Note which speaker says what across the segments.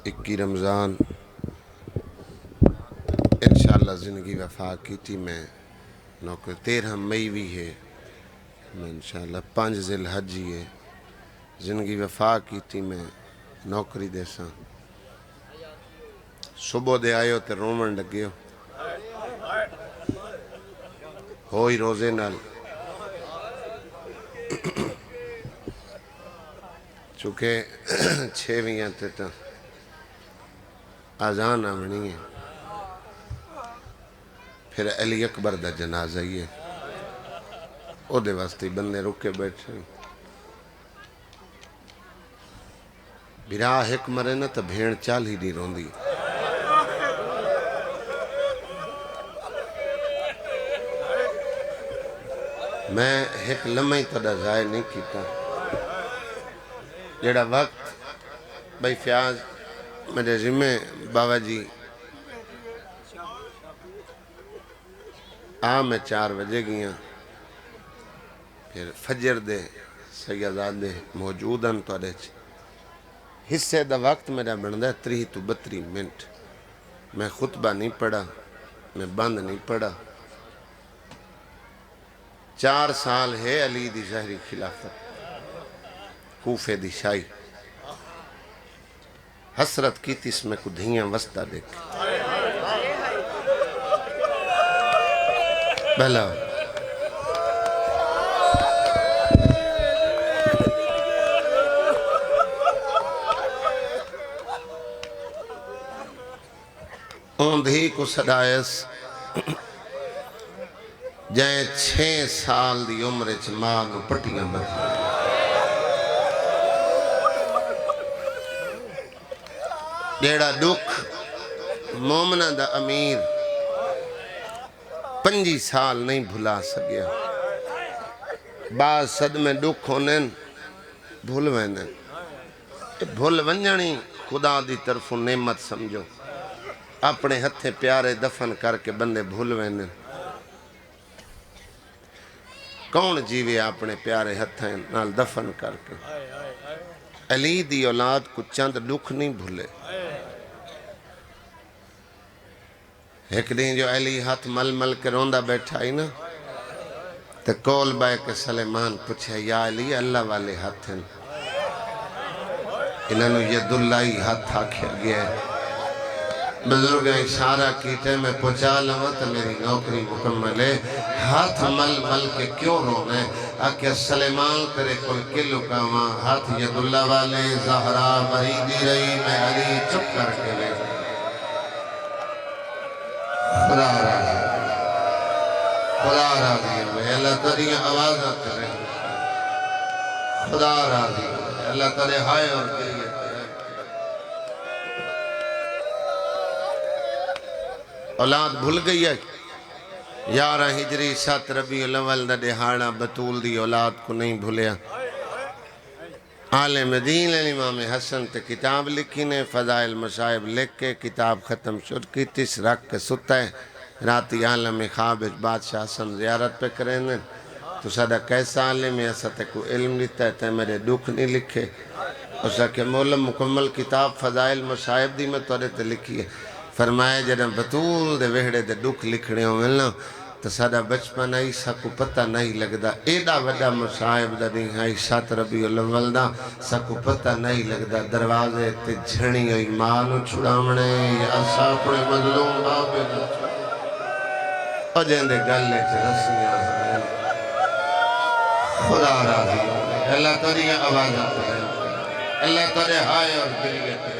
Speaker 1: 21 رمضان انشاءاللہ زندگی وفا کی تھی میں نوکر 13 مئی بھی ہے میں انشاءاللہ 5 ذی الحج ہے زندگی وفا کی تھی میں نوکری دے ساں صبح دے آئے ہو تے رومن لگے ہوئی روزے نال چونکہ 6ویں تے تا آزان آمنی ہے پھر علی اکبر دا جنازہ ہی ہے او دے واسطے بندے رکے بیٹھے بھرا ایک مرے نا تو بھیڑ چال ہی نہیں روندی میں ایک لمحہ تدا ضائع نہیں کیتا جڑا وقت بھائی فیاض میرے ذمہ بابا جی میں 4 بجے گیا پھر فجر دے سیداد دے موجوداً تو حصے دا وقت میرا بندہ 30 تو 32 منٹ میں خطبہ نہیں پڑھا میں بند نہیں پڑھا 4 سال ہے علی دی ظاہری خلافت کوفے دی شاہی حسرت کی تھی اس میں کو دھیاں وسطہ دیکھ بھلا اوندھی کو صدایس جائیں 6 سال دی عمر ماں نو پٹیاں بدلی جیڑا دکھ مومنہ دا امیر 5 سال نہیں بھلا سکیا بعض صدمے دکھ ہونے بھول وینے بھول ونجنی خدا دی طرف نعمت سمجھو اپنے ہتھے پیارے دفن کر کے بندے بھول وینے کون جیوے اپنے پیارے ہتھیں نال دفن کر کے علی دی اولاد کو چند دکھ نہیں بھولے ایک دن جو علی ہاتھ مل مل کے روندہ بیٹھا ہی نا تو کول بائے کے سلیمان پوچھے یا علی اللہ والے ہاتھ ہیں انہوں نے ید اللہ ہی ہاتھ آکھیا گیا ہے بزرگ اشارہ کیتے میں پہنچا لوں تو میری نوکری مکمل ہے ہاتھ مل مل کے کیوں رونے آکھیا سلیمان تیرے کل کلو کا ماں ہاتھ ید اللہ والے زہرا مریدی رہی میں علی چپ کر کے لے خدا راضی ہوئے اللہ تیری آواز آتے رہے خدا راضی ہوئے اللہ تیرے ہائے اور کریے اولاد بھول گئی ہے 11 ہجری 7 ربیع الاول دا دہاڑا بطول دی اولاد کو نہیں بھولیا عالم دین امام حسن تے کتاب لکھی نے فضائل مصائب لکھ کے کتاب ختم شد کی 30 رکھ کے ستا ہے راتی عالم خواب بادشاہ حسن زیارت پہ کریں تو سادہ کیسا عالم ہے ایسا تے کو علم لیتا ہے تے میرے دکھ نہیں لکھے اسا کہ مولا مکمل کتاب فضائل مصائب دی میں توڑے تے لکھی ہے فرمائے جنہ بطول دے وہڑے دے دکھ لکھنے ہو ملنا تو سادہ بچپن آئی سا کو پتہ نہیں لگدا ایڈا وڈا مصائب دا نہیں آئی 7 ربیع الاول دا سا کو پتہ نہیں لگدا دروازے تے جھڑی ہوئی مانو چھڑامنے یا سا اپنے مظلوم بابے دا اور جہاں دے گلے چھ رسیاں خدا راضی اللہ تاری آواز آتا ہے اللہ تاری ہائے اور گریت ہے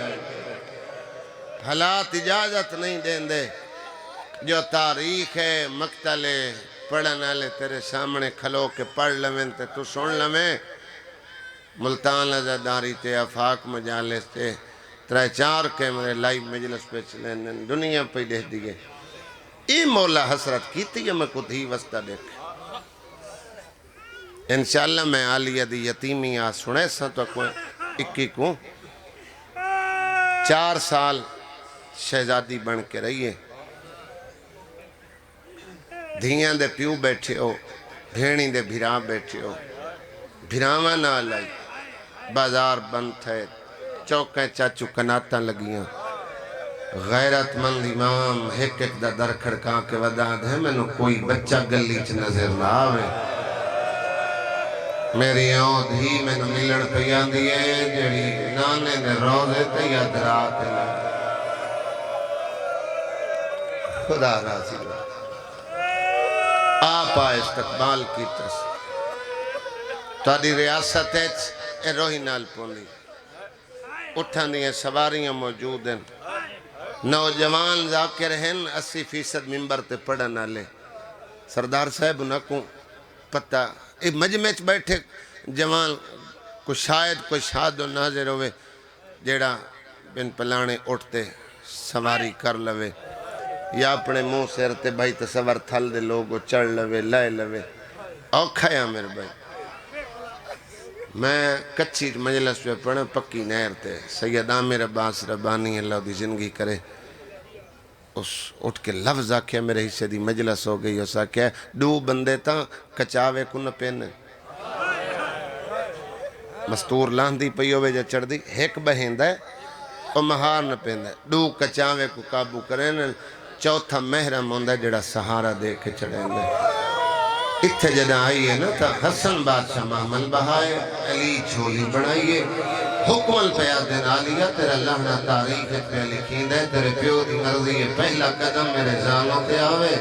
Speaker 1: حالات اجازت نہیں دیں دے جو تاریخ ہے مقتل پڑھنے لے تیرے سامنے کھلو کے پڑھ لمیں تے تو سن لمیں ملتان ازاداری تے افاق مجالس تے 3-4 کیمرے لائیو مجلس پہ چلیں دنیا پہ دے دیئے ای مولا حسرت کیتی ہے میں کچھ ہی وسطہ دیکھ انشاءاللہ میں آلیہ دی یتیمی آ سنے سا تو 21 کو 4 سال شہزادی بن کے رہیے دھیاں دے پیو بیٹھے ہو بھیڑی دے بھیرا بیٹھے ہو بھیراوہ نہ لائی بازار بند تھے چوکیں چاچو کناتاں لگیاں غیرت مند امام ایک ایک دا در کھڑکاں کے ودا دے میں نو کوئی بچہ گلی چ نظر نہ آوے میری آنکھ ہی میں نو ملن پیاں دیئے جڑی نانے دے روزے تے یاد رات خدا راضی آپ استقبال کی تس تاری ریاست اے روحی نال پوندی اٹھان دیئے سواریاں موجود ہیں نوجوان ذاکر ہیں 80% ممبر تے پڑھنا لے سردار صاحب انہاں کو پتہ ایک مجمع چ بیٹھے جوان کو شاید کوئی شاد و ناظر ہوئے جیڑا بن پلانے اٹھتے سواری کر لوے یا اپنے منہ سیرتے بھائی تصور تھل دے لوگو چڑھ لوے لائے لوے اوکھا یا میرے بھائی میں کچھی مجلس پہ پڑھا پکی نہر تے سید عامر عباس ربانی اللہ دی زندگی کرے اس اٹھ کے لفظ آکھیا میرے حصے دی مجلس ہو گئی اس آکھیا دو بندے تاں کچاوے کو نہ پینے مستور لاندی پیوے جا چڑھ دی ایک بہندہ ہے اور مہار نہ پیندہ ہے دو کچاوے کو قابو کریں چوتھا محرم ہوندہ جڑا سہارا دے کے چڑھیں گے اتھے جدہ آئیے نا تا حسن بادشاہ محمل بہائے علی چھولی بڑھائیے حکمل پیادن آلیا تیرا لہنا تاریخ پہ لکھین دے تیرے پیو دی مرضی پہلا قدم میرے زانوں تے آوے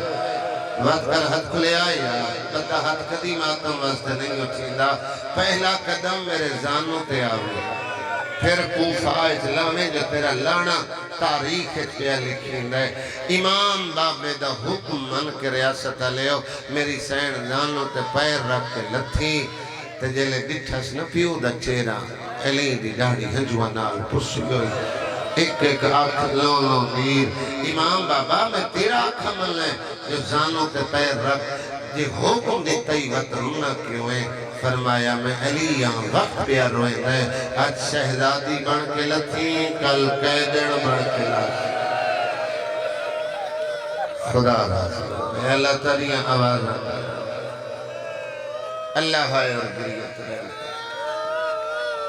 Speaker 1: وقت کر حد کھلے آیا بتا حد قدیم آتم واسطے نہیں اٹھیندہ پہلا قدم میرے زانوں تے آوے پھر کوفہ اسلامے جو تیرا لانا تاریخ پہ لکھین دے امام بابے دا حکم من کے ریاست لیو میری سین زانوں تے پیر رکھ کے لتھی تے جلے ڈٹھس نہ پیو دا چیرا علی دی ڈاڑی ہنجوانال پس گئی ایک ایک آنکھ لو لو دیر امام بابا میں تیرا آنکھ ملنے جو زانوں تے پیر رکھ جی حکم دیتائی وطنہ کیوں ہیں فرمایا میں علی یہاں وقت پہ روئے دے آج شہزادی بڑھ کے لتھی کل قیدن بڑھ کے لتھی خدا راضی اے اللہ تاریاں آواز اللہ ہے اور گریت رہے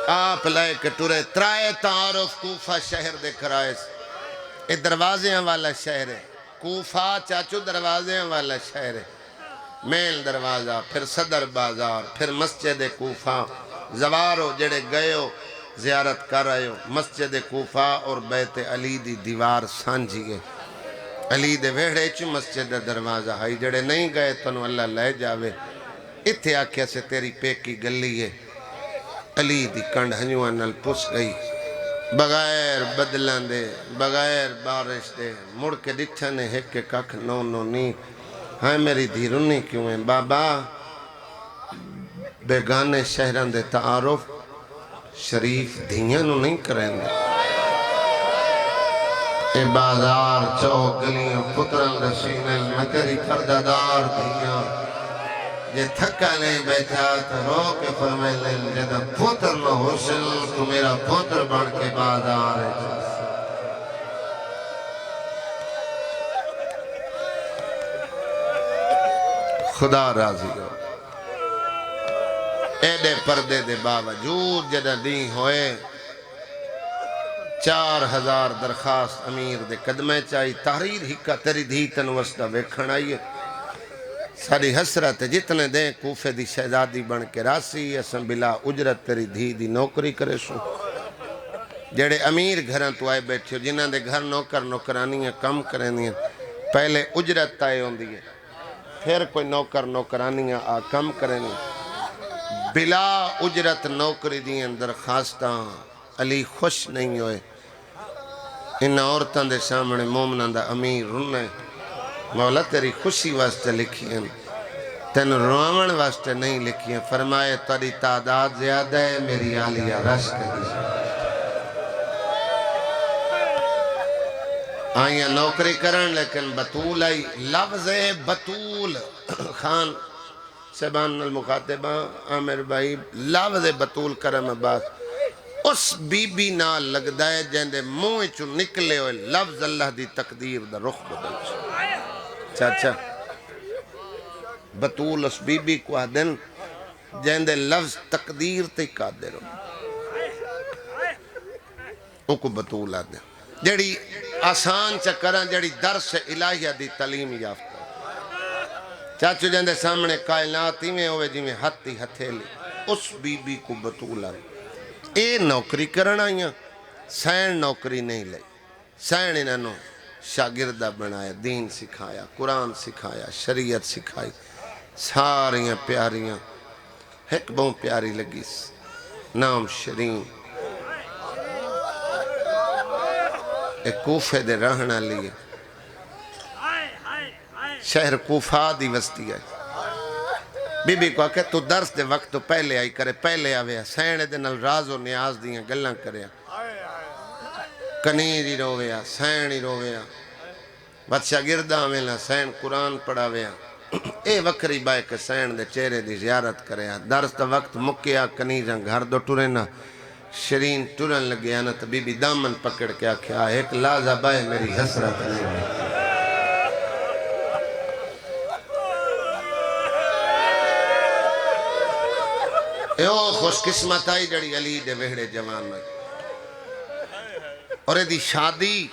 Speaker 1: آپ لائے کہ تورے ترائے تعارف کوفہ شہر دے کرائس اے دروازیاں والا شہر ہے کوفہ چاچو دروازیاں والا شہر ہے میل دروازہ پھر صدر بازار پھر مسجد کوفہ زوارو جڑے گئے ہو زیارت کر رہے ہو مسجد کوفہ اور بیت علی دی دیوار سانجی گئے علی دے ویڑے چو مسجد دروازہ ہائی جڑے نہیں گئے تنو اللہ لے جاوے اتھے آکھیا سے تیری پیکی گلی ہے علی دی کنڈ ہنجوان نل پس گئی بغیر بدلان دے بغیر بارش دے مڑ کے ڈٹھنے ایک کے ککھ نو نو نی ہاں میری دھیرونی کیوں ہیں بابا بیگانے شہران دے تعارف شریف دھیاں نو نہیں کریں دے اے بازار چوک گلیاں پتران رسینل میں تیری پردادار دھیاں جے تھکا نہیں بیٹھا تو رو کے فرمیلے جدہ پتر نہ حسن تو میرا پتر بڑھ کے بازار ہے خدا راضی ہو ایڈے پردے دے باوجود جدہ دین ہوئے 4000 درخواست امیر دے قدمے چاہی تحریر ہی کا تیری دھی تنوستہ ویکھن آئیے ساری حسرت جتنے دیں کوفے دی شہزادی بن کے راسی اسم بلا اجرت تیری دھی دی نوکری کرے سو جڑے امیر گھران تو آئے بیٹھے ہو جنہاں دے گھر نوکر نوکرانیاں کم کرنیاں پہلے اجرت تائے ہوں دیئے پھر کوئی نوکر نوکرانیاں آ کم کرنی بلا اجرت نوکری دیئے درخواستاں علی خوش نہیں ہوئے ان عورتاں دے سامنے مومنان دا امیر رننے مولا تیری خوشی واسطے لکھی ہیں تین روامن واسطے نہیں لکھی ہیں فرمائے تاری تعداد زیادہ ہے میری آلیہ رش کری آئیاں نوکری کرن لیکن بطول آئی لفظ بطول خان سبان المخاطبہ عامر بھائی لفظ بطول کرم عباس اس بی بی نال لگ دائے جہندے موہ چو نکلے ہوئے لفظ اللہ دی تقدیر دا رخ بدل چاچا بطول اس بی بی کو آدن جہندے لفظ تقدیر تے قادر ہو او کو بطول آدھے جڑی آسان چکران جڑی درس الہیہ دی تعلیم یافتہ چاچو جندے سامنے کائنات ہی میں ہوئے جی میں ہتھی ہتھیلی اس بی بی کو بطول آدھے اے نوکری کرنا آئیاں سین نوکری نہیں لئی سین انہوں شاگردہ بنایا دین سکھایا قرآن سکھایا شریعت سکھائی ساریاں پیاریاں ایک بہت پیاری لگی نام شرین ایک کوفے دے رہنا لیے شہر کوفہ دی وستی ہے بی بی کو کہ تو درس دے وقت تو پہلے آئی کرے پہلے آوے سین دے نل راز و نیاز دیاں گلاں کرے کنیر ہی رویا سین ہی رویا بادشاہ گردہ آویلا سین قرآن پڑھاویا اے وکری بائے کہ سین دے چہرے دی زیارت کرے درس دا وقت مکیا کنیزاں گھر دو ٹورے نا شرین ٹورن لگیا نا تو بی بی دامن پکڑ کے آکھیا ایک لازہ بائے میری حسرت نہیں او خوش قسمت آئی جڑی علی دے وہڑے جوان میں اور دی شادی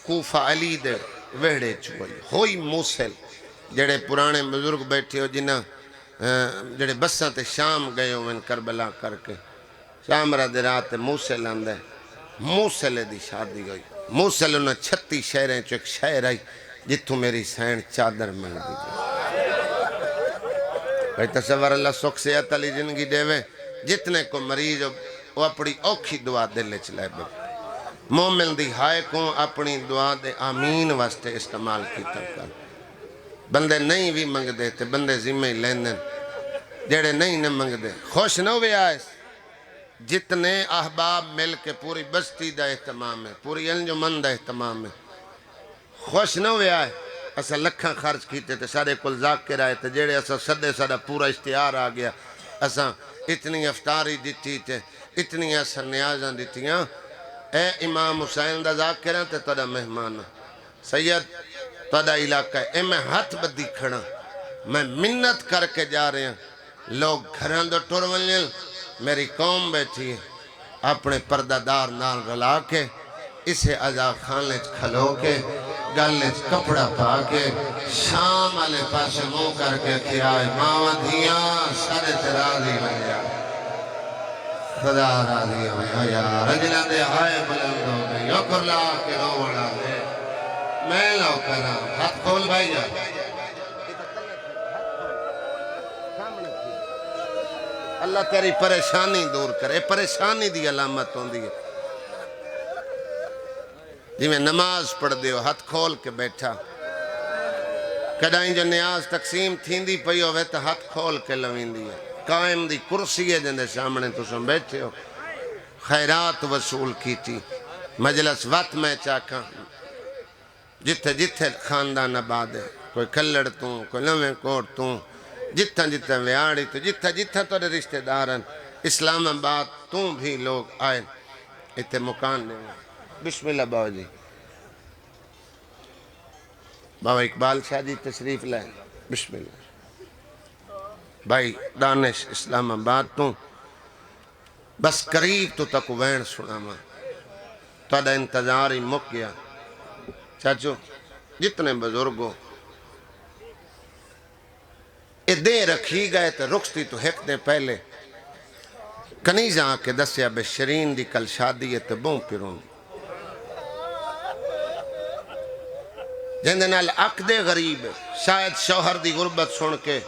Speaker 1: کوفہ علی دے وہڑے چوئی ہوئی موسل جڑے پرانے بزرگ بیٹھے ہو جنہ جڑے بساں تے شام گئے ہو ان کربلا کر کے شام را دے رات موسل آندے موسل دی شادی ہوئی موسل انہاں 36 شہریں چو ایک شہر آئی جتوں میری سین چادر مل دی بھائی تصور اللہ سکھ صحت علی زندگی دے وے جتنے کو مریض وہ اپنی اوکھی دعا دلے چلائے بے مومن دی ہائے کو اپنی دعا دے آمین واسطے استعمال کی تکر بندے نہیں بھی منگ دے تے بندے ذمہ لیندن جڑے نہیں نہ منگ دے خوش نہ ہوئے آئے جتنے احباب مل کے پوری بستی دا اہتمام ہے پوری انجمن دا اہتمام ہے خوش نہ ہوئے آئے اسا لکھاں خرچ کیتے تے سارے کل ذاکر آئے تے جڑے اسا صدے سارا پورا اشتہار آ گیا اسا اتنی افطاری دیتی تے اتنی اسا نیازاں دیتیاں اے امام حسین دا ذاکرہ تے تڑا مہمان سید تڑا علاقہ اے میں ہاتھ بدی کھڑا میں منت کر کے جا رہے ہیں لوگ گھران دو ٹور ونجل میری قوم بیٹھی ہے اپنے پردہ دار نال رلا کے اسے عزا خانے کھلو کے گلے کپڑا پا کے شام والے پاس منہ کر کے کیا ماں دھیاں سارے تراضی ہو گیا خدا راضی ہو یا رجلہ دے ہائے بلند ہو گئی یکر لا کے روڑا دے میں لو کرا ہاتھ کھول بھائی جا اللہ تیری پریشانی دور کرے پریشانی دی علامت ہوندی ہے جی میں نماز پڑھ دیو ہاتھ کھول کے بیٹھا کدائیں جو نیاز تقسیم تھیندی پئی ہوئے تو ہاتھ کھول کے لوین دی ہے قائم دی کرسی ہے جندے سامنے تو سن بیٹھے ہو خیرات وصول کی تھی مجلس وقت میں چاکاں جتھے جتھے خاندان آباد ہے کوئی کلڑ توں کوئی نویں کوٹ توں جتھا جتھا ویاڑی تو جتھا جتھا تورے رشتہ دارن اسلام آباد توں بھی لوگ آئے اتنے مکان دیں بسم اللہ باو جی باو اقبال شاہ جی تشریف لائے بسم اللہ بھائی دانش اسلام آباد تو بس قریب تو تک وین سنا ماں تھوڑا انتظار ہی مک گیا چاچو جتنے بزرگوں اے دے رکھی گئے تو رخصتی تو ایک دن پہلے کنیزاں آکے دسیا بے شرین دی کل شادی ہے تو بوں پیرون جندے نال عقد غریب شاید شوہر دی غربت سن کے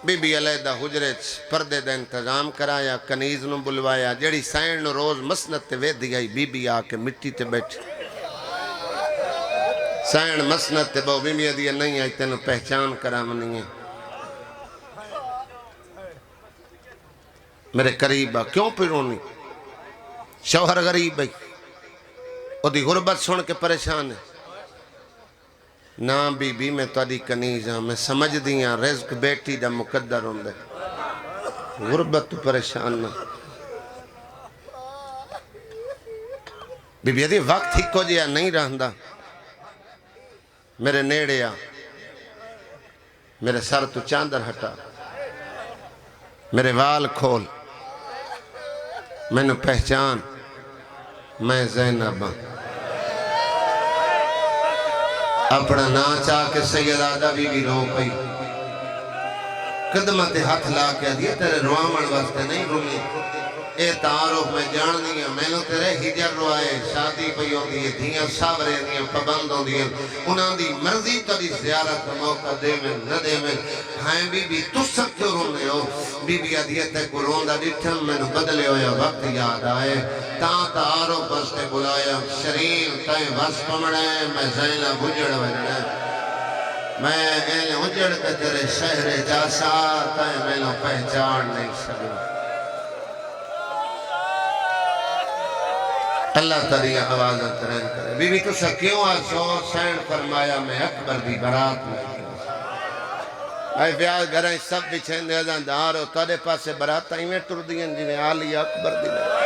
Speaker 1: بی بی علیدہ حجرے پردے دا انتظام کرایا کنیز نو بلوایا جڑی سائن نو روز مسند تے وید گئی بی بی آکے مٹی تے بیٹھ سائن مسند تے بو بی بی دیا نہیں آئی تینو پہچان کرام نہیں ہے میرے قریبہ کیوں پیرونی شوہر غریب بھئی او دی غربت سن کے پریشان ہے نا بی بی میں تو دی کنیزاں میں سمجھ دیاں رزق بیٹی دا مقدر ہوندے غربت تو پریشان نہ بی بی دی وقت ہی کو جیا نہیں رہندا میرے نیڑے آ میرے سر تو چاندر ہٹا میرے وال کھول میں نے پہچان میں زینب ہاں۔ اپنا نا چاہ کے سیدہ بی بی رو پئی، قدمت ہاتھ لا کے دیا تیرے روامن واسطے نہیں رومی، اے تعارف میں جاننی ہے، میں نے تیرے ہجر روائے، شادی پئی ہوں دیئے، دھیاں سابرے دیئے، پابند ہوں دیئے، انہاں دی مرضی تری زیارت کا موقع دے میں نہ دے میں، ہائیں بی بی تو سب کیوں رونے ہو؟ بی بی عدیت کو روندہ ڈٹھم میں نے بدلے ہویا وقت یاد آئے، تاں تعارف واسطے بلایا، شرین تائیں وس پمڑے، میں زینہ بجڑ ورنے، میں اے اجڑ کے تیرے شہر جاسا تائیں میں نے پہچان نہیں سکوں۔ اللہ تاریہ آوازہ ترین کرے، بی بی تو سکیوں آسو سین فرمایا میں اکبر دی برات میں آئے بیاز گھریں سب بچھیں دے ازاں دارو تارے پاسے برات آئی میں ٹر دیں جنہیں آلی اکبر دی برات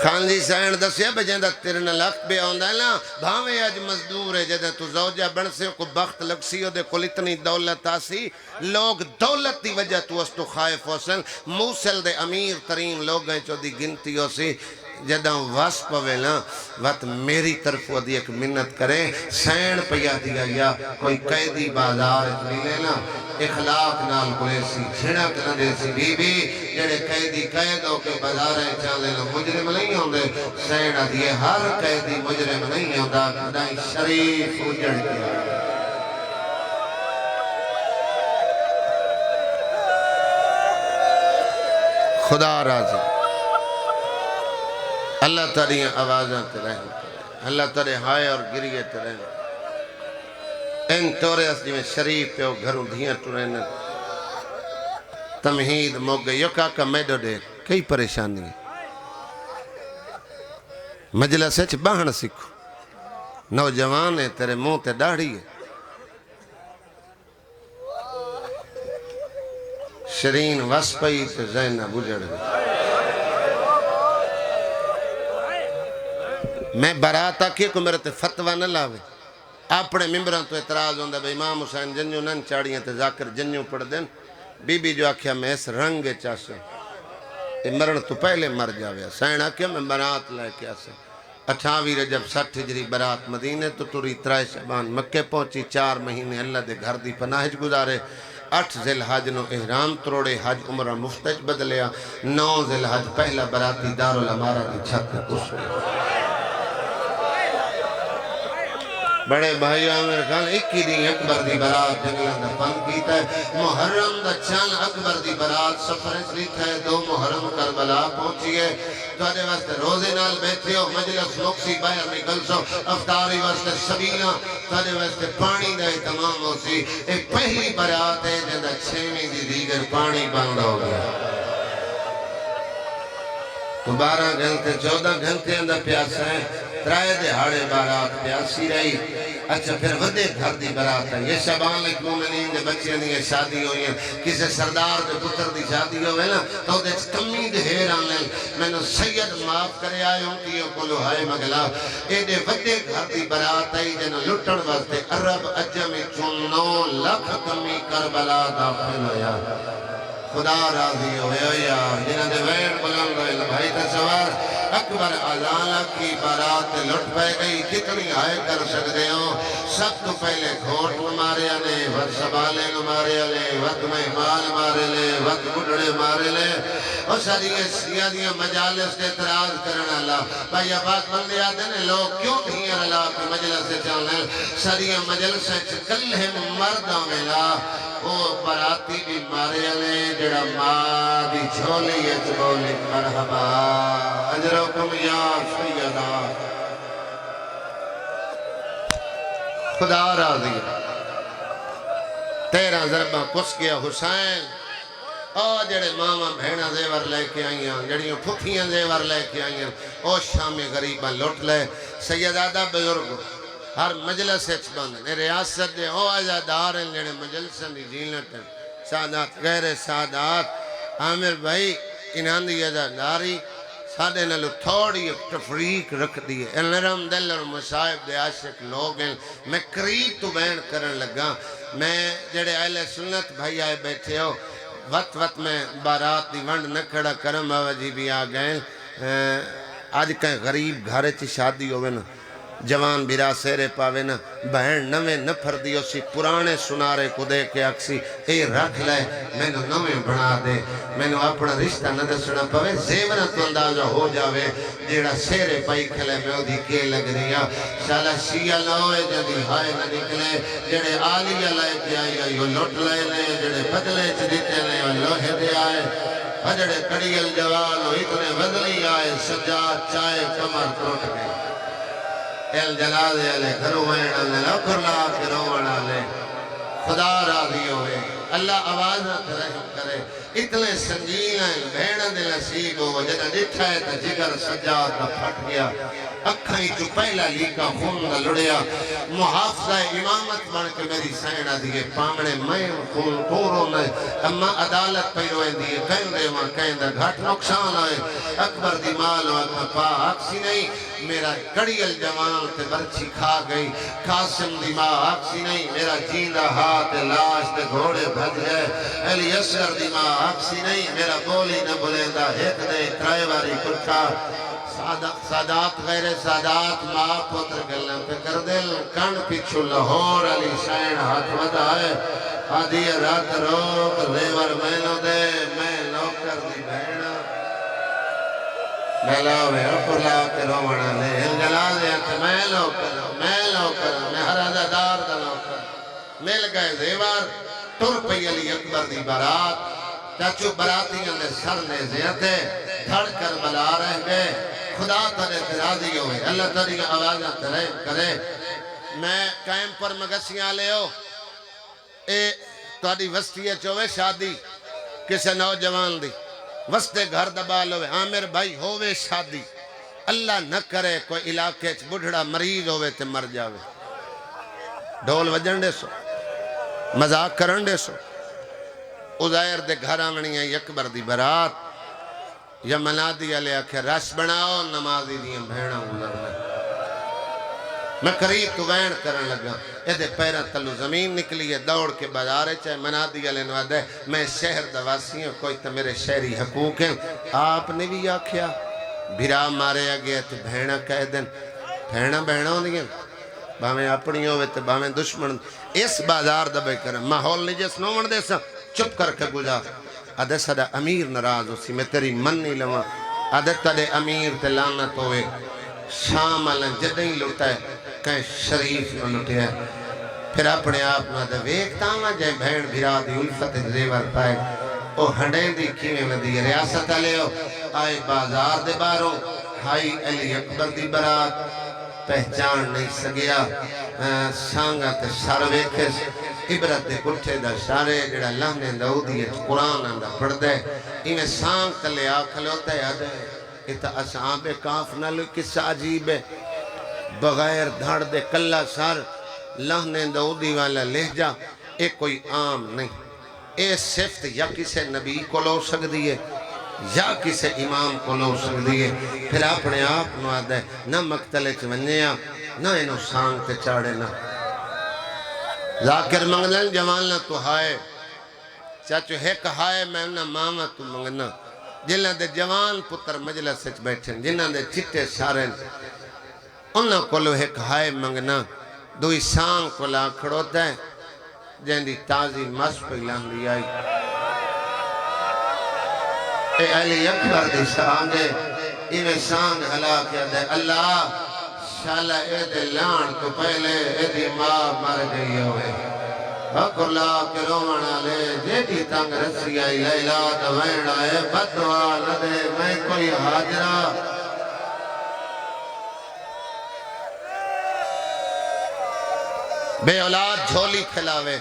Speaker 1: خان جی سین دسیا بجیندہ تیرن لخت بے آندہ ہے نا بھاویں آج مزدور ہے جدہ تو زوجہ بن سے کو بخت لگسی ہو دے کل اتنی دولت آسی لوگ دولت دی وجہ تو اس تو خائف ہو سن موسل دے امیر ترین لوگ ہیں جو دی گنتی ہو سی جدہ واس پوے نا وقت میری طرف وہ دی ایک منت کرے سین پیا دیا یا کوئی قیدی بازار ملے نا اخلاق نال کوئی سی جھڑک نہ دے سی بی بی جڑے قیدی قید ہو کے بازاریں چاندے نا مجرم نہیں ہوں دے سین دیئے ہر قیدی مجرم نہیں ہوں دا کدائیں شریف اجڑ کیا خدا راضی اللہ تاری آوازاں تے رحم کرے اللہ تاری ہائے اور گریے تے رحم ان تورے اس جی میں شریف پہ ہو گھروں دھیاں ٹورین تمہید موگے یو کاکا میڈو دے کئی پریشانی ہے مجلس ہے چھ باہن سکھو نوجوان ہے تیرے منہ تے داڑھی ہے شرین وسپئی تے زینہ بجڑ گئی میں برات آکھے کو میرے تے فتوہ نہ لاوے اپنے ممبران تو اعتراض ہوندہ بھئی امام حسین جنیوں نن چاڑیاں تے ذاکر جنیوں پڑھ دیں بی بی جو آکھیا میں اس رنگ چاہسے یہ مرن تو پہلے مر جاویا سین آکھیا میں برات لے کے آسے 28 رجب 60 ہجری برات مدینے تو توری 3 شعبان مکہ پہنچی 4 مہینے اللہ دے گھر دی پناہج گزارے 8 ذی الحج نو احرام تروڑے حج عمرہ مفتج بدلیا 9 ذی الحج پہلا براتی دارالامارہ دی چھت کش بڑے بھائی آمیر خان 21 دن اکبر دی برات جنگلان دا پن کیتا ہے محرم دا چند اکبر دی برات سفر اسلیت ہے 2 محرم کربلا پہنچیے تو آدھے واسطے روزے نال بیٹھے ہو مجلس مقصی باہر نکل سو افطاری واسطے سبیلہ تو آدھے واسطے پانی دے تمام ہو سی ایک پہلی برات ہے جندہ 6ویں دی دیگر پانی بند ہو گیا تو 12 گھنٹے 14 گھنٹے اندر پیاسا ہے 3 دہاڑے بارات پیاسی رہی اچھا پھر ودے گھر دی برات ہے یہ شبان لکھ مومنین دے بچے دی شادی ہوئی ہیں کسے سردار دے پتر دی شادی ہوئے نا تو دے کمی دے حیران لیں میں نے سید معاف کرے آئے ہوں کیوں کلو ہائے مگلا اے دے ودے گھر دی برات ہے جنہ لٹن واسطے عرب عجم 9 لاکھ کمی کربلا داخل ہویا خدا راضی ہوئے یا جنہ دے وین بلند ہوئے بھائی تصور اکبر اعلانہ کی بارات لٹ پہ گئی کتنی آئے کر سکتے ہو سب تو پہلے گھوٹ مارے لے وقت سبالے مارے لے وقت مہمان مارے لے وقت بڑھڑے مارے لے اور ساری سیادیاں مجالس کے اعتراض کرنا اللہ بھائی بات بندے آتے ہیں لوگ کیوں نہیں اللہ کی مجلس سے چلنے ساری مجلس سے چکل ہے مردہ ملا وہ براتی بھی مارے لے جڑا ماں دی چھولی ہے چھولی مرحبا اجرکم یا سیدہ خدا راضی 13 ضربہ کس گیا حسین او جڑے ماما بھینا زیور لے کے آئیاں جڑیوں پھکیاں زیور لے کے آئیاں او شام غریبہ لوٹ لے سیدادہ بزرگ ہر مجلس اچھ بند ریاست دے او آزادار ہیں جڑے مجلسن دی جیلنٹ ہیں سادات غیر سادات عامر بھائی انہاں دی آزاداری سادے نلو تھوڑی تفریق رکھ دیئے نرم دل اور مصائب دے عاشق لوگ ہیں میں قریب تو بین کرن لگا میں جڑے اہل سنت بھائی آئے بیٹھے ہو وقت میں بارات دی ونڈ نہ کھڑا کرم بابا جی بھی آ گئے آج کہیں غریب گھارے چی شادی ہوئے نا جوان بیرا سیرے پاوے نا بہن نویں نفر دیو سی پرانے سنارے کو دے کے اکسی اے رکھ لے میں نو نویں بنا دے میں نو اپنا رشتہ نہ دسنا پوے زیورہ تو اندازہ ہو جاوے جیڑا سیرے پائی کھلے میں او دی کے لگ رہیا شالا شیعہ لوئے جدی ہائے نہ نکلے جیڑے آلیہ لائے کے آئی یو لوٹ لائے لے جیڑے بدلے چدیتے لے و لوہے دے آئے جیڑے کڑیل جوان و اتنے بدلی آئے سجاد چائے کمر ٹوٹ گئے ایل جلالے علیہ گھرو وین علیہ لکر لا کے روڑ علیہ خدا راضی ہوئے اللہ آواز رحم کرے اتنے سنگین ہیں بہن دل نصیب ہو جدہ ڈٹھا ہے تا جگر سجاد نہ پھٹ گیا اکھائی جو پہلا لیکا خون نہ لڑیا محافظہ امامت بن کے میری سینہ دیئے پامنے میں خون کورو نہ اما عدالت پیرویں دیئے کہیں دے وہاں کہیں دے گھٹ نقصان آئے اکبر دی مال و اکبر پا آکسی نہیں میرا کڑیل جوان تے برچی کھا گئی قاسم دی ماں آکسی نہیں میرا جیندہ ہاتھ لاش تے گھوڑے بھج گئے علی اصغر دی ماں آکسی نہیں میرا بولی نہ بلیندہ ایک دے ترائے واری کٹھا سادات غیر سادات ماں پتر گلن پہ کر دل کن پچھو لاہور علی شائن ہاتھ ودائے آدھی رات روک لیور مینو دے میں نوکر دی بہنا میں لاوے اپر لاو کے رومنا لے ہل جلال دیا کہ میں لوکر میں ہر عزادار دا لوکر مل گئے زیوار ٹر پئی علی اکبر دی برات چاچو براتیاں نے سر نے زیادے دھڑ کر بلا رہ گئے خدا تنے ترازی ہوئے اللہ تنے کی آوازہ ترہم کرے میں قائم پر مگسیاں لے ہو اے تاری وسطیے چوے شادی کسے نوجوان دی وستے گھر دبال ہوئے عامر بھائی ہوئے شادی اللہ نہ کرے کوئی علاقے بڑھڑا مریض ہوئے تے مر جاوے ڈھول وجن دے سو مذاق کرن دے سو عزیر دے گھر آنگنی ہے اکبر دی برات یا منادی علیہ کہ رش بناؤ نمازی دیاں بھیڑا گزر لے میں قریب تو وین کرن لگا ایدے پیرہ تلو زمین نکلی ہے دوڑ کے بازارے چاہے منادی علیہ نواد ہے میں شہر دواسی ہوں کوئی تو میرے شہری حقوق ہیں آپ نے بھی آکھیا بھیرا مارے گیا تو بھیڑا کہہ دیں بھیڑا ہوں دیئے باہمیں اپنی ہوئے تو باہمیں دشمن اس بازار دبے کریں ماحول نہیں جس نومن دے سا چپ کر کے گزار آدھے سادہ امیر نراز ہو سی میں تیری من نہیں لوں آدھے تڑے امیر تے لانت ہوئے شام علن جدیں لٹا ہے کہیں شریف نہ لٹے ہے پھر اپنے آپ نہ دے ویکتا ہوں جائیں بھیڑ بھیرا دی الفت زیور پائے او ہنڈیں دی کیویں میں دی ریاست لے ہو آئے بازار دے باروں ہائی علی اکبر دی برات پہچان نہیں سگیا سانگا تے سر ویکھس عبرت دے کٹھے دا شارے جڑا لہنے دا اودی قرآن آندہ پڑھ دے ایمیں سانگ تلے آکھلے ہوتا ہے آدھے اتا اصحاب کاف نہ لو کس عجیب ہے بغیر دھڑ دے کلہ سر لہنے دا اودی والا لہجہ ایک کوئی عام نہیں اے صفت یا کسے نبی کو لو سکتی ہے یا کسے امام کو لو سکتی ہے پھر اپنے آپ نو آدھے نہ مقتلے چونیا نہ انہوں سانگ تے چاڑے نہ ذاکر منگلن جواننا تو ہائے چاچو ایک ہائے میں انہا ماما تو منگنا جنہ دے جوان پتر مجلس سچ بیٹھیں جنہ دے چٹے سارے انہا کولو ایک ہائے منگنا دوئی سانگ کو لا کھڑوتا ہے جن دی تازی مس پہ لان دی آئی اے علی اکبر دی سانگے ایویں سانگ ہلا کیا دے اللہ شالا اے دے لان تو پہلے اے دی ماں مر گئی ہوئے حق اللہ کے رومنا لے جیٹی تنگ رسی آئی لیلہ دوین آئے بدعا لدے میں کوئی حاجرہ بے اولاد جھولی کھلاوے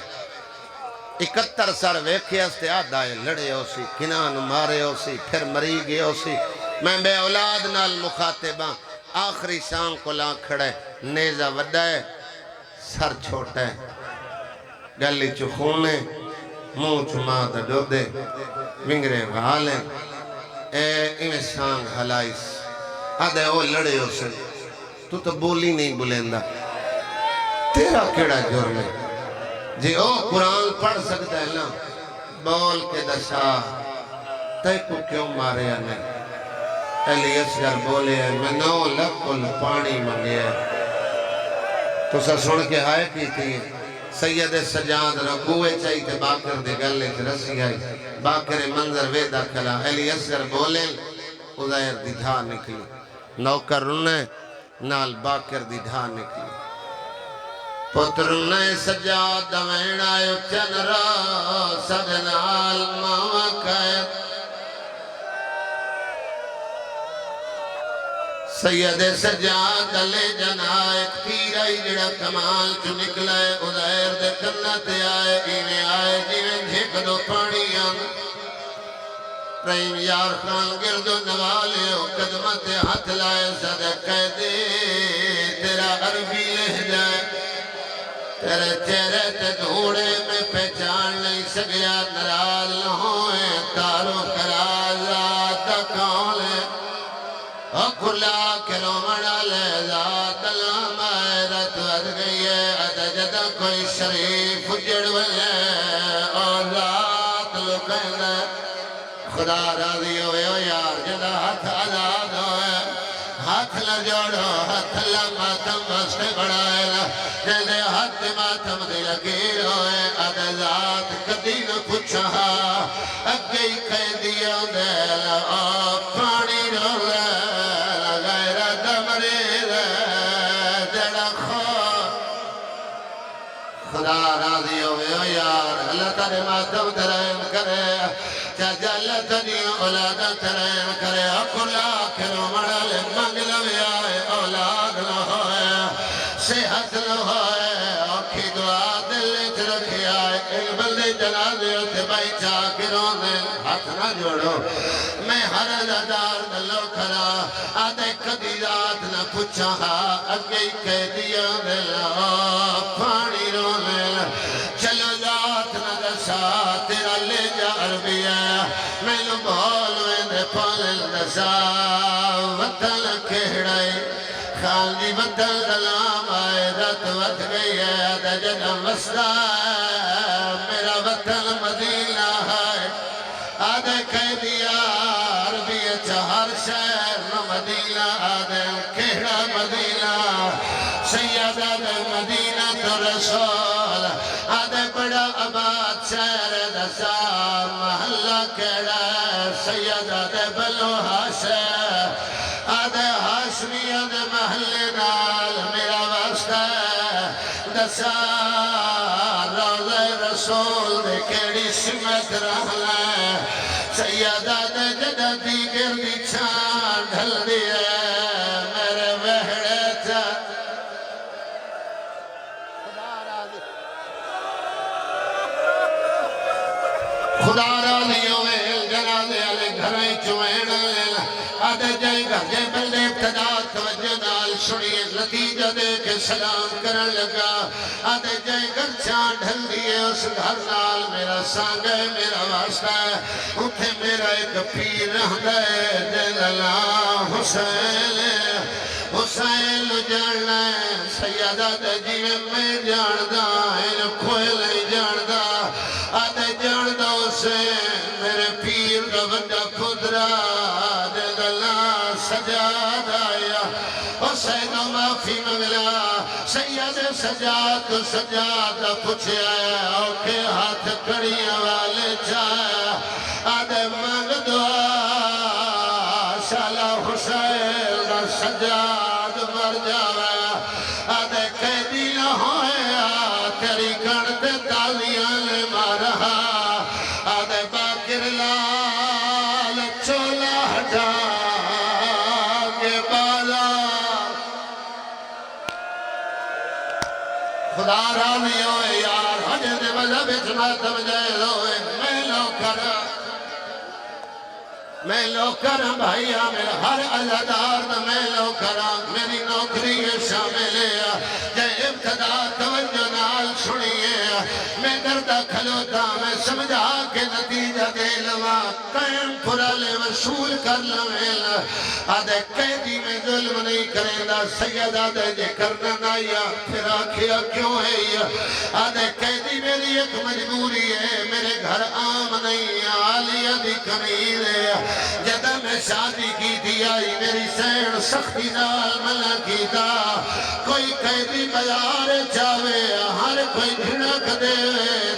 Speaker 1: 71 سر ویکھے اس تے آدھائے لڑے ہو سی کنان مارے ہو سی پھر مری گئے ہو سی میں بے اولاد نال مخاطباں آخری شام کو لا کھڑے نیزہ وڈائے سر چھوٹے گلی چخونے موں چماد ڈو دے ونگرے غالیں اے انہیں سانگ ہلائیس آدھے وہ لڑے ہو سن تو بولی نہیں بولندہ تیرا کیڑا جرم ہے جی او قرآن پڑھ سکتا ہے نا بول کے دشا تے کو کیوں مارے یا نہیں علی اصغر بولے میں 9 لکھ پانی منگے تو سا سن کے آئے کی تھی سید سجاد رکوے چاہی تے باکر دے گلے تے رسی آئی باکر منظر ویدہ کھلا علی اصغر بولے عزیر دی دھا نکلی نوکر رنے نال باکر دی دھا نکلی پتر نے سجاد دوین آئے چن را سجنال ماما قید سید سجاد لے جنا ایک تیر آئی جڑا کمال چو نکلائے عزیر دے کنت آئے اینے آئے جیویں جھک دو پانی آن رحیم یار خان گردو نوالے قدمت ہاتھ لائے صدقہ دے تیرا عربی لہ جائے تیرے چہرے تے دھوڑے میں پہچان نہیں سگیا نراز نہ ہوئے تارو کرازات کون ہے کھلا کرو مڑا لے ذات علام آئرت ود گئی ہے ادجد کوئی شریف جڑ بلے اور ذات لکن خدا راضی ہوئے ہو یار جدہ ہاتھ آزاد ہوئے ہاتھ نہ جوڑو ہاتھ ماتم بستے بڑھائے جیسے ہاتھ ماتم دے لگیر ہوئے ادھات کدی نہ پچھا اگے ہی کہہ دیا دل پانی رو لے غیر دمری لے جڑا خدا راضی ہوئے ہو یار اللہ تعالی ماتم درہم کرے جل تنی اولاد ترین کرے اکلا کرو مڑال منگل آئے اولاد نہ ہوئے صحت نہ ہوئے آنکھی دعا دل رکھے آئے ایک بلدے جنازے ہوتے بھائی چاکروں نے ہاتھ نہ جوڑو میں ہر ازادار دلو کھرا آدھے کدی رات نہ پچھا اگے کہہ دیا دل پانی رونے چلو ذات نہ دسا تیرا لے جا عربی ہے میں نو بولوے دے پالل دسا وطن کہڑائی خالدی وطن دلام آئے رت وط گئی ہے دا جنم وسطہ میرا وطن مدینہ ہے آدھے کہہ دیا عربی چہر شہر نو مدینہ آدھے کہڑا مدینہ سیدہ دے مدینہ تو رسول آدھے بڑا آباد شہر دسا محلہ کہڑا سیدہ دے بلو حاشر آدھے حاشمیہ دے محلے نال میرا واسطہ دسا روضہ رسول دے کیڑی سمت رہنا سیدہ دے جدہ دی گردی چھان ڈھل دیئے میرے وحڑے تھا خدا راضی ہوئے جنازے علی گھرائیں چوئن آدھے جائیں گھر جائیں بلدے ابتدا توجہ نال سنیے نتیجہ دے کے سلام کرن لگا آدھے جائیں گھر چاند ڈھل دیئے اس گھر نال میرا سانگ ہے میرا واسطہ ہے اتھے میرا ایک پیر رہ گئے جلالہ حسین حسین جاننا ہے سیدہ دے جیوے میں جاندہ ہے کوئی نہیں جاندہ آدھے جاندہ اسے میرے پیر کا بندہ پدرہ دے دلہ سجاد آیا حسین معافی مگلا سید سجاد سجاد پوچھے آیا اوکے ہاتھ کڑیاں والے چایا آدھے مانگ دعا شالا حسین سجاد مر جاویا آدھے قیدی نہ ہویا تیری گھنٹے تالیاں لے مارہا آدھے باکر لال چولا ہٹا کے بالا خدا رامی ہوئے یار حجد مذہب اجماتم جائز ہوئے میں لوکرم بھائی میرا ہر عزادار دا میں لوکرم میری نوکری شامل ہے جائے ابتدا توجہ نال سنیے میں درد دا کھلوتا میں سمجھا کے نتیجہ دے لوا قائم پھرالے وصول کر لویلا آدھے قیدی میں ظلم نہیں کریں دا سید آدھے جے کرنا نایا پھر آکھیا کیوں ہے یہ آدھے قیدی میری ایک مجبوری ہے میرے گھر آم نہیں آلیہ دی کمیر ہے جدہ میں شادی کی دی آئی میری سین سختی نال ملا کی دا کوئی قیدی بازار چاہے ہر کوئی جھنک دے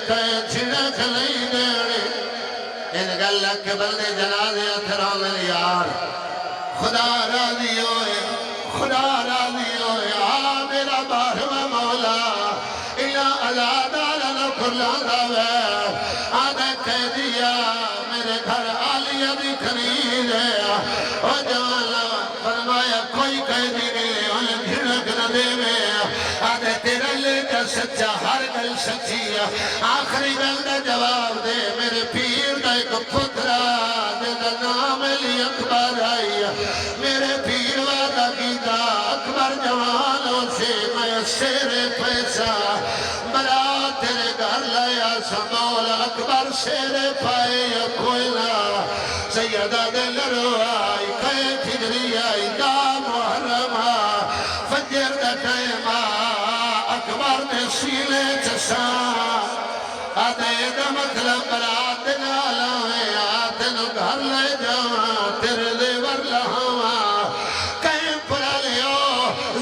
Speaker 1: تے جھنک نہیں دے ان گلہ کے بلدے جنازے اتھران یار خدا راضی ہوئے آ میرا بارہواں مولا الا عزادار نکھلانا وے آدھے کہہ دیا میرے گھر آلیہ بھی خرید ہے او جوانا فرمایا کوئی قیدی نہیں انہیں جھنک نہ دے میں آدھے تیرا لے کا سچا ہر گل سچی آخری گل دا جواب دے میرے پیر دا ایک پترا دے دا نام علی اکبر آئی میرے پیر وعدہ کیتا اکبر جوانوں سے میں شیر پیسہ برا تیرے گھر لیا سمول اکبر شیر پائے یا کوئی نہ سیدہ دل رو آئی کہے تھجری آئی دا محرمہ فجر دا ٹائمہ اکبر نے سیلے چسا آدھے دا مطلب برات نالاویں آدھنو گھر لے جاواں تیرے زیور لہاواں کہیں پرا لیو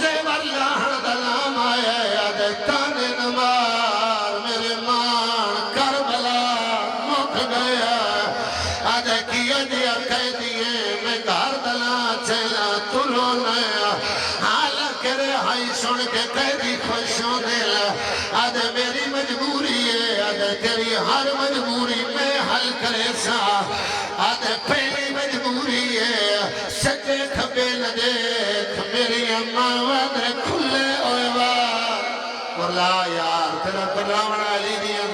Speaker 1: زیور لہاں دلام آیا آدھے تانے نمار میرے مان کربلا مک گیا آدھے کیا دیا کہہ دیئے میں گھر دلا چلا تلو نیا حالا کرے ہائی سن کے کہہ دی خوشوں دل آدھے میری مجبوری ہے آدھے تیری ہر مجبوری میں حل کرے سا آدھے پہلی مجبوری ہے سجے کھبے نہ دیکھ میری اماں وادھے کھلے ہوئے وار بولا یار تیرا قرآن علی دیا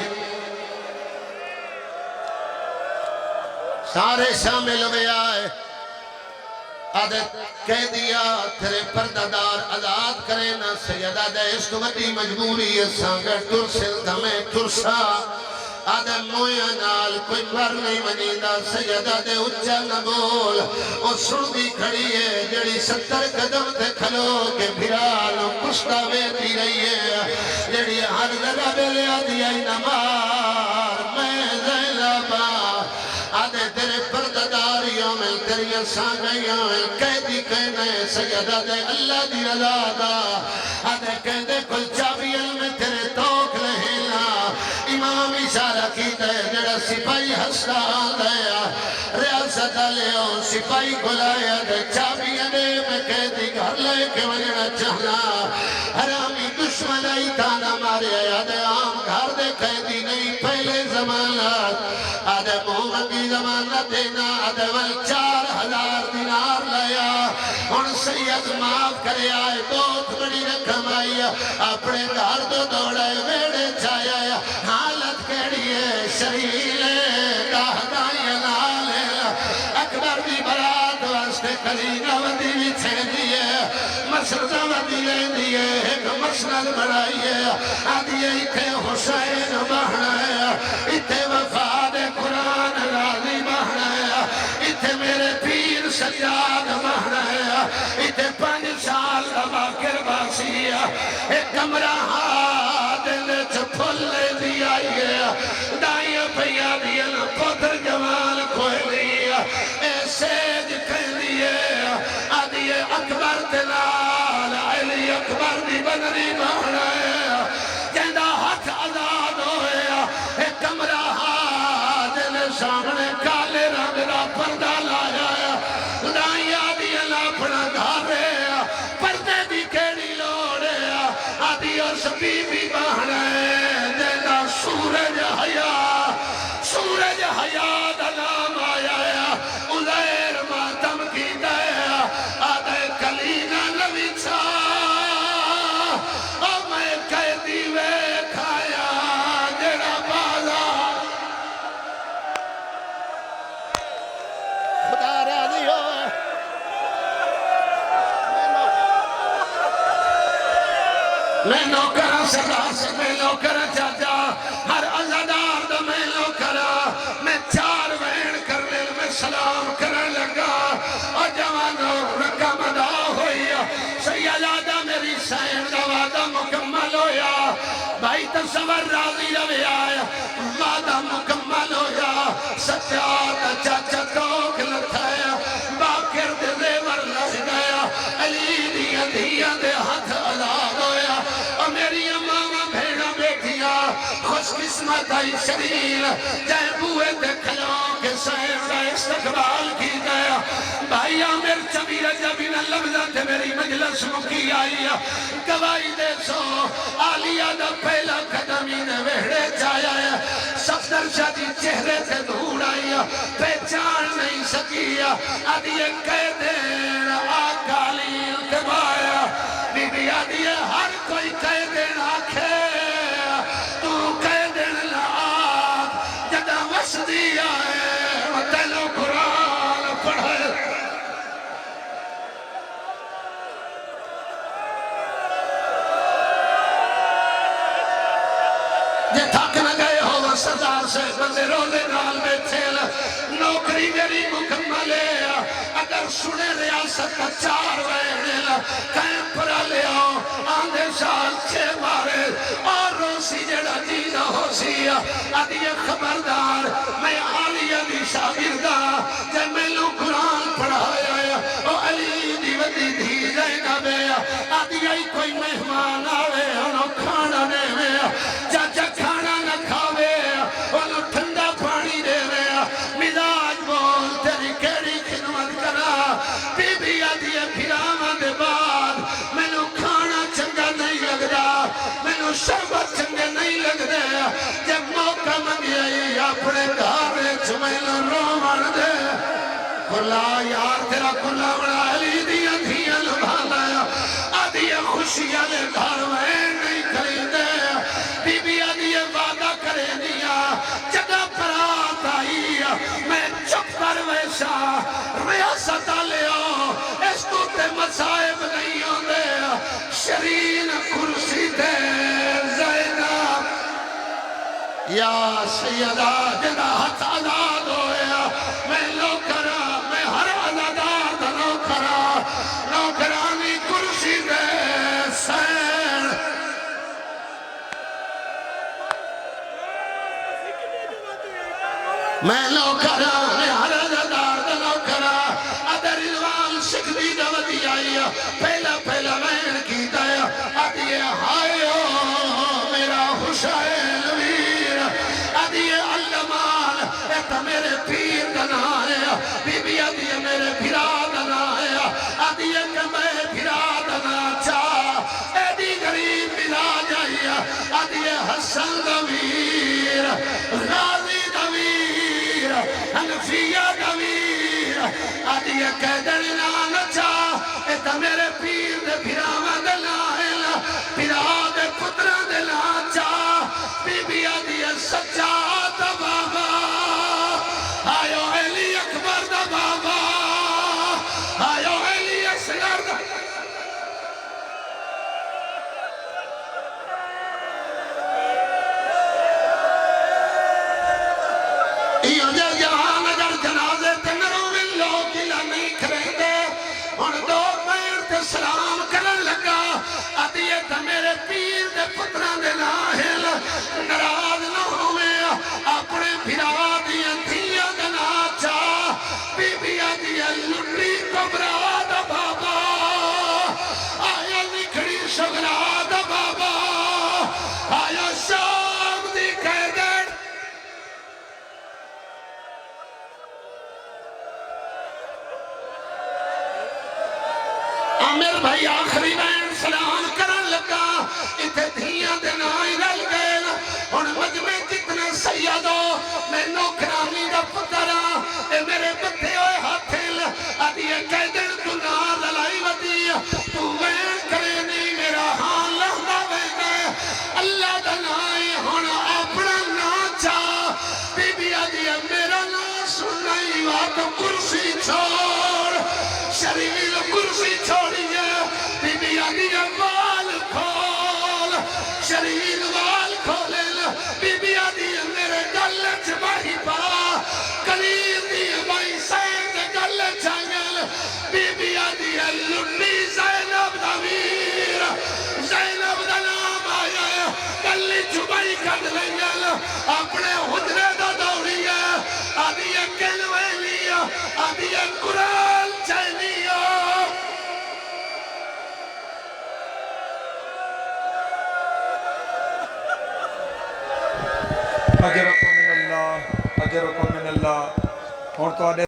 Speaker 1: سارے شامل ہوئے آئے آدھے کہہ دیا تیرے پردادار آزاد کرے نہ سیدہ دے اس تو بڑی مجبوری ہے سانگر ترسل دھمیں ترسا آدھے مویا نال کوئی مر نہیں منیدہ سیدہ دے اچھا نہ بول اور سردی کھڑی ہے جڑی 70 قدم تے کھلو کے بھرالوں کشتا بیتی رہی ہے جڑی ہر ذرہ بیلے آدھی آئی نمار میں زیلابا آدھے تیرے پرداداریوں میں تیریاں سانگیاں میں قیدی کہنے سیدہ دے اللہ دی رضا دا آدھے کہنے کل چابیل میں تیرے توک لہینا امام اشارہ کی دے جڑا سپاہی ہستا آدھیا ریاست لیو سپاہی گلایا دے چابینے میں قیدی گھر لے کے وجنہ چاہنا حرامی دشمن آئی تانا مارے آدھے عام گھر دے قیدی نہیں پہلے زمانات آدھے محمدی زمانہ دینا آدھے وال 4000 دینار لیا ان سید معاف کرے آئے بہت بڑی رقم آئی اپنے گھر دو دوڑے ویڑے چھایا حالت کیڑی ہے شریلے داہدائی نالے اکبر دی برات واسطے کلیگا ودی بھی چھے دیئے مسرزہ ودی لے دیئے ایک مسند بڑھائیے آدھیے اتے حسین بہنا ہے اتے وفاد قرآن راضی بہنا ہے اتے میرے پیر سجاد بہنا ہے اتے 5 سال باکر باسی ہے ایک کمرہ دل چھپل لے دیا ہے دائیں پہیا دیا پتر جوان کھوئے لیا ایسے جکھے لیے آدھیے اکبر دلال علی اکبر دی بنری بہنا ہے جہندہ ہاتھ آزاد ہوئے ایک کمرہ دل سامنے کالے رنگ دا پردہ لایا ہے دائیں آدھیے لاپنا گھارے پردے دی کیڑی لوڑے آدھیے سبی بھی بہنا ہے جہندہ سورج حیاء دا نام آیا ہے عزیر ماتم کی دیا آدھے کلینا نبی چھا اور میں قیدی وے کھایا جڑا بازار خدا راضی ہو میں نوکرہ سدا سے میں نوکرہ چاچا ہر ازادہ تصور راضی روے آیا وعدہ مکمل ہویا سچا چاچا توک لتھایا باکر دے زیور لگ گیا علی دیا دیا دے ہاتھ آزاد ہویا اور میری امامہ بھیڑا بیٹھیا خوش قسمت آئی شریل جائے بوئے دے کھلوں کے سائن کا استقبال کی گیا بھائی آمیر چبی رجبی نہ لفظہ تھے میری مجلس مکی آئی گواہی دے سو آلیہ دا پہلا قدمی نے وہڑے جایا ہے صفدر شادی چہرے سے دھوڑ آئی پہچان نہیں سکیا آدھیے کہہ دین آکالی التبایا بی بی آدھیے ہر کوئی کہہ دین آکھے تو کہہ دین لآت جدہ وسدی آئے وطلو قرآن پڑھے یہ تھک نہ گئے ہو سردار سے بندے رونے نال بیٹھے نوکری میری مکمل ہے اگر سنے ریاست کا 4 ویڈل کہیں پرا لے آؤ آندھے سال 6 مارے اور روسی جڑا جینا ہو سی آدھی خبردار میں آلیہ دی شاگردہ جب میں لو قرآن پڑھایا ہے او علی دی ودی دھی زینب آدھی آئی کوئی مہمان آوے انہوں کھانا دے میں چاچا کھانا نہ کھاوے انہوں ٹھنڈا پانی دے میں مزاج بول تیری کیڑی خدمت کرا بی بی آدھی پھراما دے بعد میں نو کھانا چنگا نہیں لگدا میں نو شربت چنگا نہیں لگدے جب موقع منگیائی اپنے گھارے چمیل رومن دے کھلا یار تیرا کھلا بڑا علی دیا دھیاں لبھانا آدھی خوشیاں لے گھر میں نہیں خریدے بی بی آدھی وعدہ کرے دیا جگہ پرات آئی میں چپ کر ویسا ریاست لے آؤ اس تو تے مسائب نہیں ہوندے شرین کرسی دے زینب یا سیدہ جدہ ہاتھ آزاد ہویا میں لو کرا میں ہر آزادار دا لو کرا نوکرانی کرسی دے سین میں لو کرا میں ہر آزادار دا لو کرا ادھر رضوان شکلی دا ودی آئی پہلا وین کی دایا آدھیے ہائے میرا حسین ویر آدھیے علمان ایتا میرے پیر دنا ہے بی بی آدھیے میرے بھرا دنا ہے آدھیے کہ میں بھرا دنا چاہ ایدی غریب ملا جائیے آدھیے حسن دویر غازی دویر حنفیہ دویر آدھیے قیدر لانا چاہ ایتا میرے پیر دے بھرا دنا ہے بھرا دے پتر دنا چاہ بی بی آدھیے سچا دا بابا آیو علی اکبر دا بابا آیو علی اصغر دا ایو جے جہان اگر جنازے تے نرو من لوگ کلا نہیں کریں دے ان دو پیر تے سلام کرن لگا آدھیے تا میرے پیر دے پتران دے لاہل نراز نہ ہوئے اپنے بھرا دیا دھیا دنا چاہ بی بی آدھیا لنڈی کبرا دا بابا آیا نکھڑی شگرا دا بابا آیا شام دی قیدر عامر بھائی آخری بین سلام کرن لگا اتھے دھیاں دنائی رل گئے ان مجمع جتنے سیادو میں نوکرانی دا پترا اے میرے بتے ہوئے ہاتھل آدھیے قیدر دنار دلائی ودی تو وین کرے نہیں میرا ہاں لہنا وینے اللہ دنائی ہونا اپنا ناچا بی بی آدھیے میرا نا سنائی وات کرسی چھوڑ شریل کرسی چھوڑیے بی بی آدھیے وال کھول شریل وال کھولے بی بی آدھیے میرے گلچ بھائی پا قلیل دی بھائی سین گلچ آگل بی بی آدھیے لنڈی زینب دا ویر زینب دا نام آیا گلچ
Speaker 2: ਅਜਰਕੁਮ ਮਿਨ ਅੱਲਾਹ, ਅਜਰਕੁਮ ਮਿਨ ਅੱਲਾਹ। ਹੁਣ ਤੁਹਾਡੇ